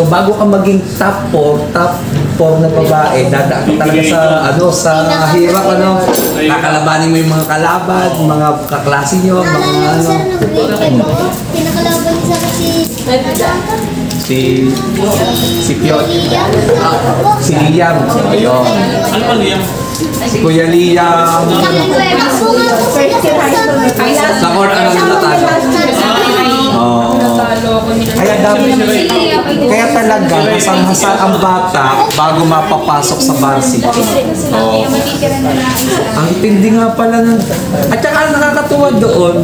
bago ka maging top 4 na babae, dadaan ka talaga sa hirap, kakalabanin mo yung mga kalaban, mga kaklase nyo, mga pinakalaban sa si Piot, si Liam, ayun. Ano ba Liam? Si Kuya Liam. Sa court, natalo. Kaya kaya talaga hasang-hasa ang bata bago mapapasok sa varsity. Ang tindi nga pala ng... At saka nakakatuwa doon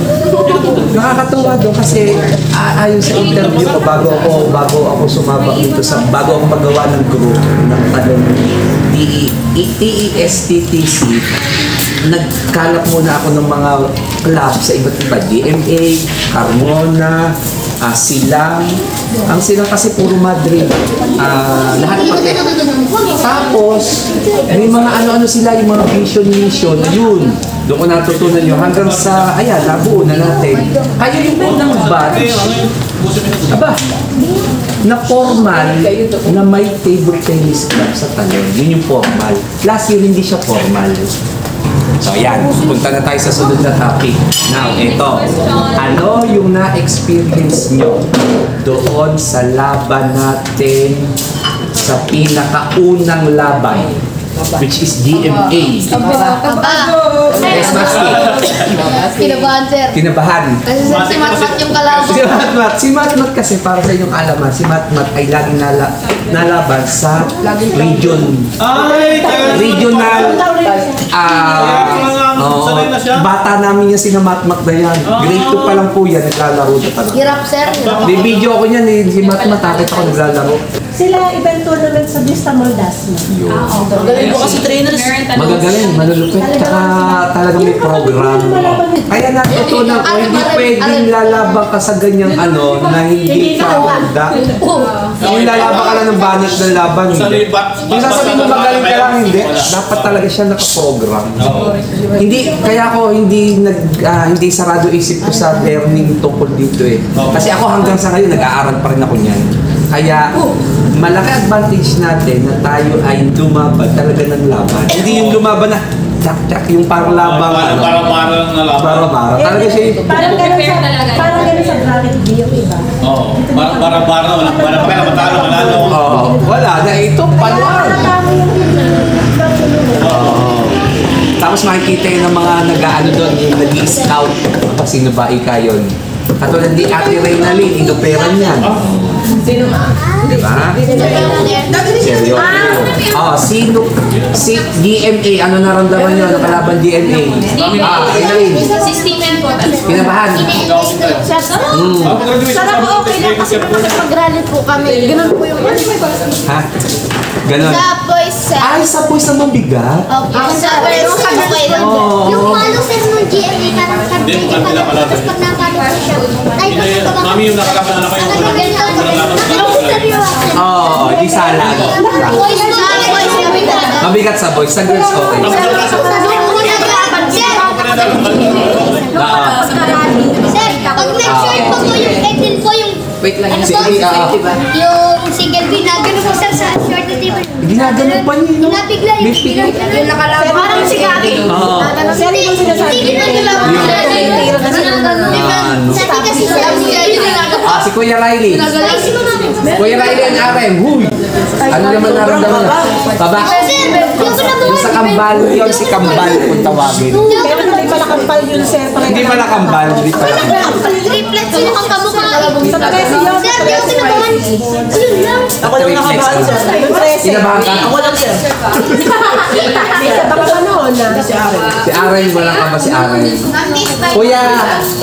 kasi ayon sa interview ko bago ako sumabak dito bago ako magawa ng group ng talong TESTTC, nagkalap muna ako ng mga club sa iba't iba, DMA, Carmona, Silang. Ang Silang kasi puro Madrid. Lahat pati. Tapos, may mga ano-ano sila, yung mga mission, yun. Doon ko natutunan yun hanggang sa, nabuo na natin. Kaya yung unang batch, na formal, na may table tennis club sa Talon. Yun yung formal. Last year, hindi siya formal. So, ayan. Punta na tayo sa sunod na topic. Now, ito. Ano yung na-experience nyo doon sa laban natin sa pinakaunang laban, which is DMA? Yes, Maski. Kinabahan, sir. Kinabahan. Kasi si Matmat yung kalaban. Si Matmat kasi, para sa inyong alaman, si Matmat ay laging nalaban sa regional bata namin yan, sina Matmat na yan. Grade 2 pa lang po yan, naglalaro na talaga. Hirap, sir. May video ako niyan, si Matmat, takit ako naglalaro. Sila event tournament sa Vista Moldasma. Galing ko kasi trainers. Magagaling, malulupit, tsaka talaga may program. Kaya natutunan ko, hindi pwedeng lalabang ka sa ganyang na hindi ka handa. Yung lalabang ka lang ng banat ng laban, hindi. Yung sasabihin mo magaling ka lang, hindi. Dapat talaga siya nakaprogram. Hindi, kaya ako hindi sarado isip ko sa learning tungkol dito eh. Kasi ako hanggang sa ngayon, nag-aaral pa rin ako niyan. Kaya, malaki advantage natin na tayo ay lumaban talaga ng laban. Hindi yung lumaban na tsak-tsak, yung parang labang Para-para na laban. Para-para. Talaga siya yung... Parang ganun sa bracket B yung iba. Oo. Para-para na. Wala pa kaya matalo, manalo. Oo. Wala na. Ito, paluan. Tapos makikita yun ng mga nag-ano doon, yung nag-i-scout. Sino ba ika yun? Katulad ni Ate Reynalyn, inoperan yan. Sino ba? Diba? Seryo. Si DMA, ano naramdaman nyo? Nakalaban DMA? Reynalyn. Si Steven po. Kinabahan. Sarap po, okay lang kasi pag-rally po kami. Ganun po yung Ha? Ganon. Sa boys, sir. Sa boys naman bigat. Sa boys, yung palo sir ng GMA, parang Hindi, tapos pag napalo ko siya, ay, Mami, yung nakalaban na kayo. Di sala. Boys, Mabigat sa boys. Sa girls, okay. Sir, pag nag-short po yung 18 po yung... Wait lang. Yung single B na gano'n po sir sa short na table. Ginaganon pa niya. Hinapigla yung Yung nakalaban. parang si Gagi. Sir, yung sinasabi Hindi ginagawa ko. Sabi kasi sir, Si Kuya Riley. ay si Mama. Kuya Riley and RM. Huy! Ano naman naramdaman niya? Baba? Sir, Yung sa Kambal, yung si Kambal kung tawagin. pero hindi pala kampal yun, sir. Hindi pala Kambal, hindi pala Kambal. Triplet sino kang kamukha. Sa Tresi yun. Sir, di ako sinabahan. Yun lang. Ako lang nakabahan, sir. Yung Tresi. Kinabahan ka? Ako lang, sir. Baka panahon na. Si Aren, walang ka ba si Aren? Kuya!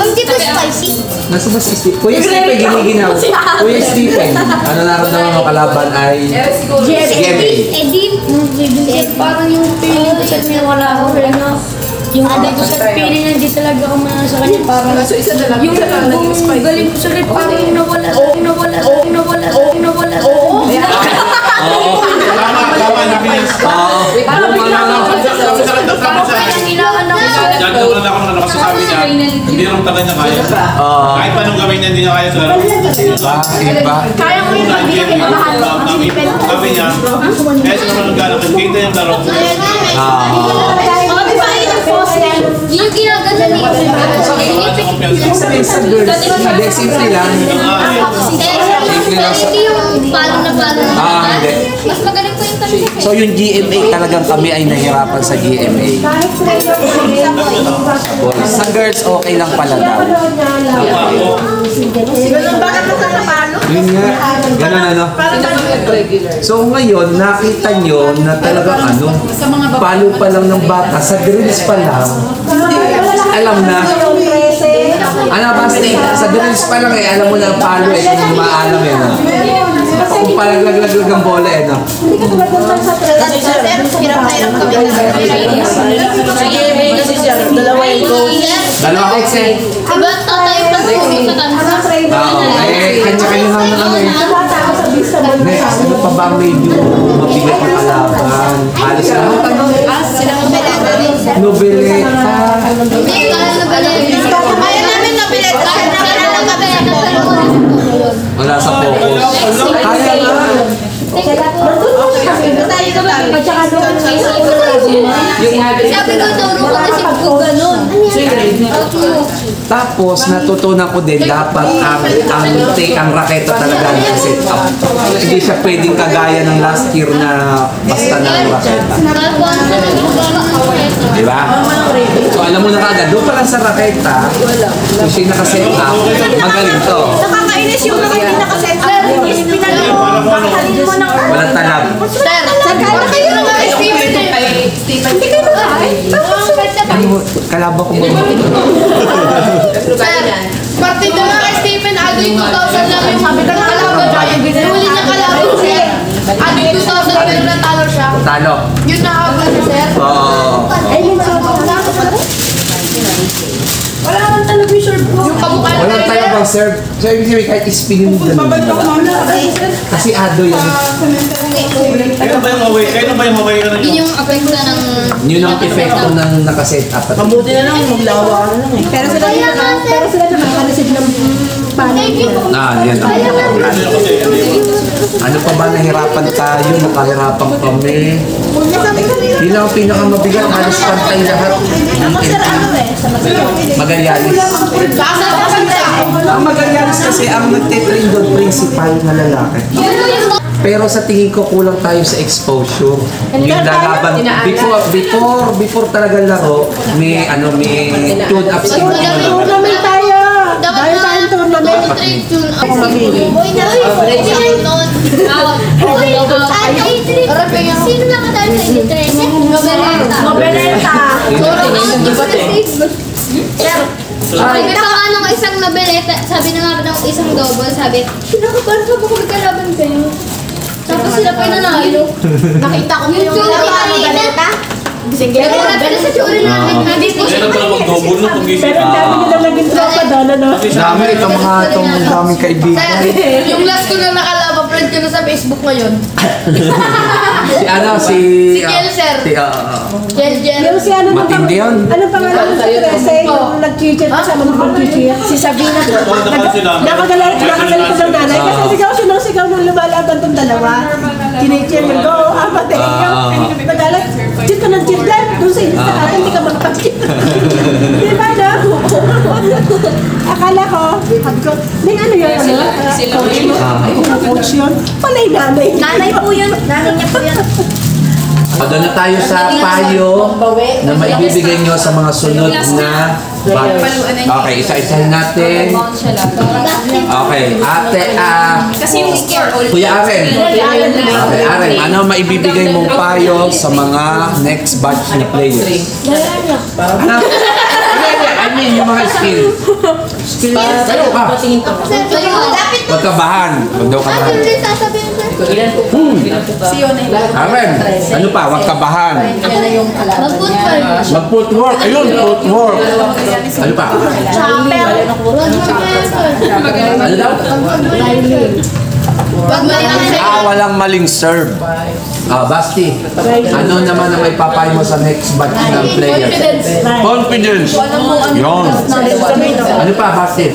Pag di po spicy. Nasa ba si Steve? Kuya Steve, giniginaw. Kuya Stephen, ano naramdaman mo kalaban ay GMA? Edin. Parang yung feeling ko sa kanya wala ako rin na yung ano ko sa feeling na hindi talaga ako manalo sa kanya parang yung galing ko sa rin parang nawala Tama, nabinis. parang kailangan ako Diyan ko na ako na nakasasabi niya. Hindi rin tagal niya kaya. Kahit pa nung gawin niya, hindi niya kaya sa laro. Iba. Kaya mo yung pag-ibig na mahal mo. Sabi niya, kaya siya naman nagkala, kita yung laro. Mga babae ng post na yun yung ginaganda ni Sa girls, hindi, simple lang. Hindi yung palo na palo na Hindi. mas magaling po yung kami sa So yung GMA talagang kami ay nahirapan sa GMA. Sa girls, okay lang pala daw. Bakit mo ka napalo? Yun nga, ganun ano. So ngayon, nakita nyo na talagang ano, palo pa lang ng bata, sa drills pa lang, alam na. Ano ba, sa drills pa lang alam mo na ang palo kung maalam kung palaglag-lag ang bola hirap na hirap kami Kasi siya, dalawa yung coach. Dalawa coach eh. diba tayo pa sa kansa Kanya-kanya nga na kami. Next, ano pa ba medyo mabigat na kalaban? Alis na. sila nobeleta din Nobeleta. hindi kaya nobeleta kaya namin nobeleta kaya namin nobeleta Wala sa focus. Kaya nga. sabi ko turo ko kasi ko ganun Tapos natutunan ko din dapat ang raketa talaga ang set up. Hindi siya pwedeng kagaya ng last year na basta na ang raketa. Di ba? So alam mo na kagad, doon pa lang sa raketa, kung siya nakaset up, magaling to. Nakakainis yung mga hindi nakaset up. Pinalo mo, pakahalin mo ng Walang talab. sir kaya kayo naman Steven Hindi kayo nakain. Ano, kalaban ko ba? sir partida nga kay Stephen Adoy 2000 lang yung sabi ng kalaban huli niya kalaban sir Adoy 2000 pero natalo siya Talo. yun na habang niya sir Oo. Wala kang television po. yung kamukha na Walang tayo bang serve. So, ibig sabihin kahit spinin mo ganun. Kasi ado yan. Kailan ba yung away? Kailan ba yung away ka na yun yung apekto ng Yun ang epekto ng nakaset up. Mabuti na lang, maglawa ka na lang eh. Pero sila naman nakareceive ng paano. Yan ang ano pa ba nahirapan tayo? Nakahirapan kami. Yun ang pinakamabigat. Halos pantay lahat. Magallanes. Ang Magallanes kasi ang nagtitrain doon principal na lalaki. Pero sa tingin ko kulang tayo sa exposure. Yung lalaban before talaga laro, may tune-up skill. Tournament tayo. Tayo tayong tournament. Sino nakadali sa Ilitres? Nobeleta. May paano ng isang nobeleta, sabi na nga ng isang double, sabi, pinakabahan pa baka magkalaban kayo. Tapos sila pa yung nanalo. Nakita ko yung nobeleta. Pero wala pala sa tsura namin. Hindi po siya. Kailan pala mag-double no? Kung gising Pero ang dami nila naging tropa doon, ano? Dami itong daming kaibigan. Yung last ko na nakalaban, friend ko na sa Facebook ngayon. Si Si Kiel, sir. Jen. Yung si ano Matindi yun. Anong pangalan mo sa Trece? Yung nag-cheer kasama mo mag-cheer. Si Sabina. Nakagalit ko ng nanay. Kasi sigaw siya ng sigaw nung lumalaban tong dalawa. Kinicheer mo, go, apat eh. Nagalit, cheer ka ng cheer dyan. Doon sa inyo sa akin, hindi ka magpa-cheer. Di ba na? Akala ko, sabi ko, may ano yun? Coach yun? Palay nanay. Nanay po yun. Nanay niya po yun. Doon na tayo sa payo na maibibigay nyo sa mga sunod na batch. Okay, isa-isahin natin. Okay, ate, Kasi yung scare all. Kuya Aren. Okay, Aren, ano maibibigay mong payo sa mga next batch na players? Ano? I mean, yung mga skill. Skill. Kayo ka. Lapit Huwag kabahan. Huwag daw kabahan. Ano rin sasabihin ko? Aren, ano pa? Huwag kabahan. Mag-football. Mag-footwork. Ayun, footwork. Ano pa? Chapel. Ano daw? Wag maling Walang maling serve. Basti, ano naman ang may papayo mo sa next batch ng players? Confidence. Yun. Ano pa, Basti?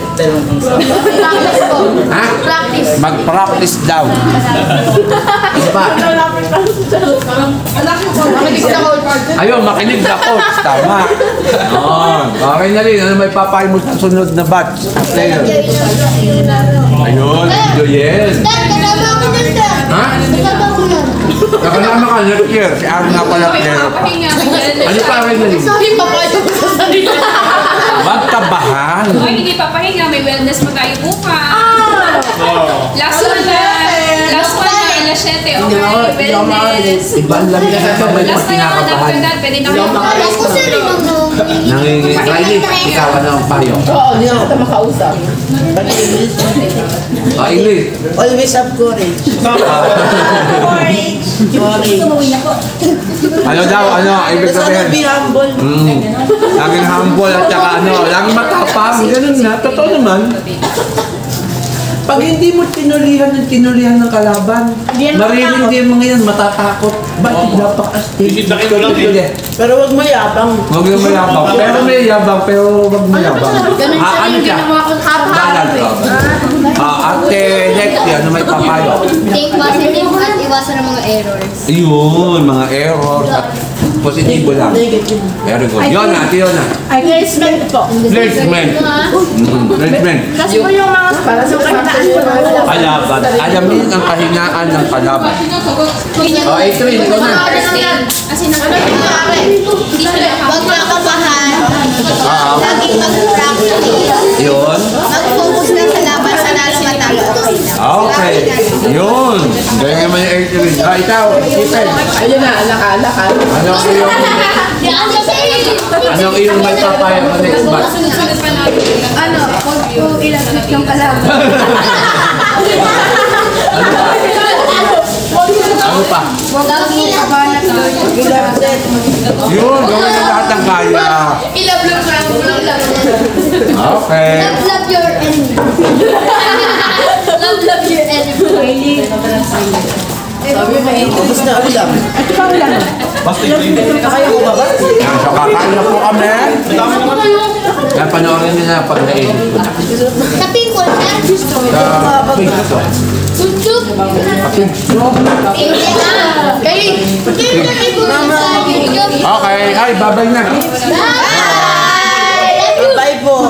Ha? practice. Mag-practice daw. Ano pa? Ayun, makinig na coach. Tama. Okay na rin. Ano may papayo mo sa sunod na batch ng players? Ayun, enjoyin. Dad, kasama ako dun, Dad. Ha? Kasama ko nun. Nakalama ka, next year. Si Aaron nga pala player pa. Ano pa rin na rin? Hindi pa pa yung sarili. Magkabahan. Hoy, hindi papahinga. May wellness magayo bukas. Last one na. Last one na. Alas 7. Okay, wellness. Iba lang yan ito. May Last na yun. pinakabahan. After that, pwede na kayo Alam ko si Rinong nung. Riley, ikaw ano ang payo? Oo, hindi na kita makausap. Riley. Always have courage. Courage. Ano daw, ano? Ibig sabihin. Be humble. Laging humble at saka ano, laging matapang. Ganun na. Totoo naman. Pag hindi mo tinulihan ng kalaban, maririndi mo ngayon, matatakot. Bakit napaka-astig? Sisidakin mo lang eh. Pero wag mayabang. Huwag yung mayabang. Pero may yabang, pero huwag mayabang. Ganun siya Ano rin, siya? ginawa ko harap-harap Dalag eh. ka. Ate, next year, ano may papayo? Think positive at iwasan ng mga errors. Yun, mga errors at positibo lang. Negative. Very good. Yun na, ate yun na. I placement po. Placement. Placement. Kasi po yung mga para sa kahinaan ko na wala. Kalaban. Alamin ang kahinaan ng kalaban. Adrian, ikaw na. Kasi nang ano yung nangyari? Hindi sila Huwag nakabahan. Ah. Laging mag-practice. Yun. Mag-focus na sa laban sa nalang matalo. Okay na. Okay. Yun. Gaya naman yung Adrian. Ikaw, Stephen. Ayun na, alaka. Anong iyong may papayo sa next batch? sunod pa namin. Ano, huwag po ilapit yung kalaban. Ano pa? Gawin lang. Yun, gawin na lahat ng kaya. Ilab-lab na ako ng Okay. Love your enemy. Love your enemy. Sabi mo, ubus na ulam. At pa ulam. Basta yung Kaya ko ba ba? Yan, so kakain na po kami. Yan, panoorin nyo na pag na-edit ko na. Sa people na. Sa Facebook. Tutup. Sa Facebook. Hindi na. Kaya, hindi na people sa YouTube. Okay, ay, babay na. Bye! Bye po.